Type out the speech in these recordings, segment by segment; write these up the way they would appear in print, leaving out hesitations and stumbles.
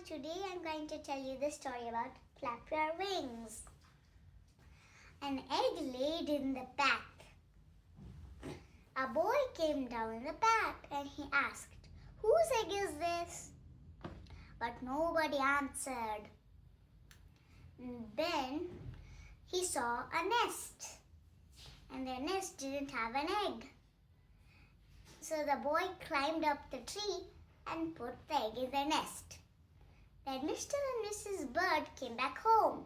Today I'm going to tell you the story about Flap Your Wings. An egg laid in the path. A boy came down the path and he asked, "Whose egg is this?" But nobody answered. Then he saw a nest, and the nest didn't have an egg. So the boy climbed up the tree and put the egg in the nest. Then Mr. and Mrs. Bird came back home.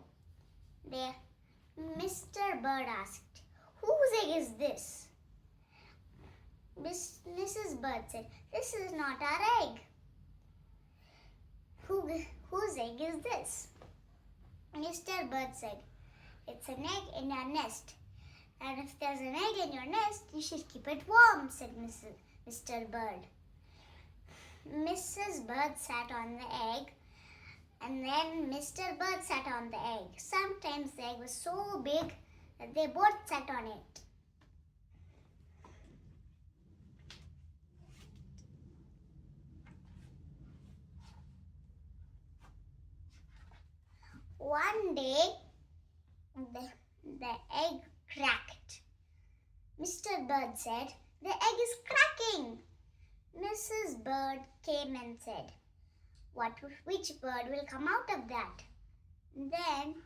Mr. Bird asked, "Whose egg is this?" Mrs. Bird said, "This is not our egg." Whose egg is this?" Mr. Bird said, "It's an egg in your nest. And if there's an egg in your nest, you should keep it warm," said Mr. Bird. Mrs. Bird sat on the egg, and then Mr. Bird sat on the egg. Sometimes the egg was so big that they both sat on it. One day, the egg cracked. Mr. Bird said, "The egg is cracking." Mrs. Bird came and said, Which bird will come out of that?" Then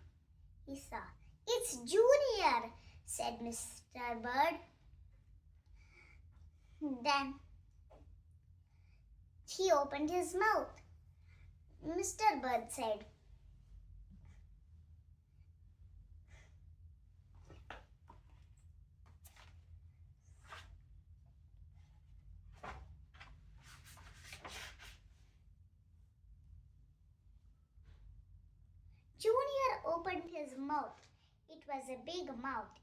he saw, "It's Junior," said Mr. Bird. Then he opened his mouth. Mr. Bird said, Junior opened his mouth. It was a big mouth.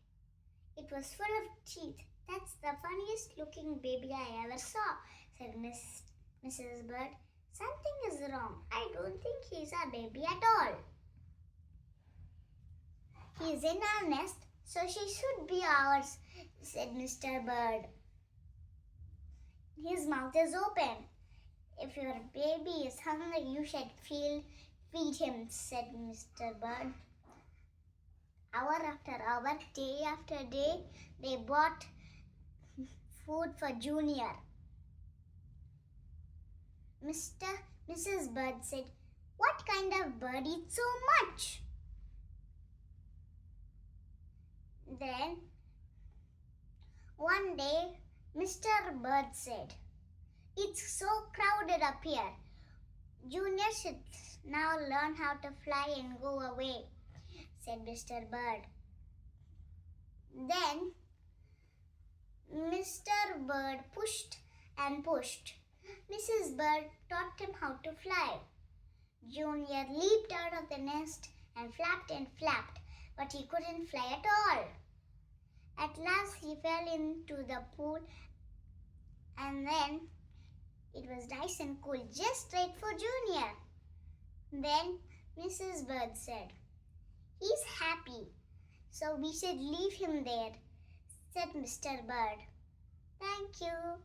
It was full of teeth. "That's the funniest looking baby I ever saw," said Mrs. Bird. "Something is wrong. I don't think he's our baby at all." "He's in our nest, so she should be ours," said Mr. Bird. "His mouth is open. If your baby is hungry, you should feed him," said Mr. Bird. Hour after hour, day after day, they bought food for Junior. Mrs. Bird said, "What kind of bird eats so much?" Then, one day, Mr. Bird said, "It's so crowded up here. Junior should now learn how to fly and go away," said Mr. Bird. Then Mr. Bird pushed and pushed. Mrs. Bird taught him how to fly. Junior leaped out of the nest and flapped, but he couldn't fly at all. At last he fell into the pool, and then it was nice and cool, just right for Junior. Then Mrs. Bird said, "He's happy, so we should leave him there," said Mr. Bird. "Thank you."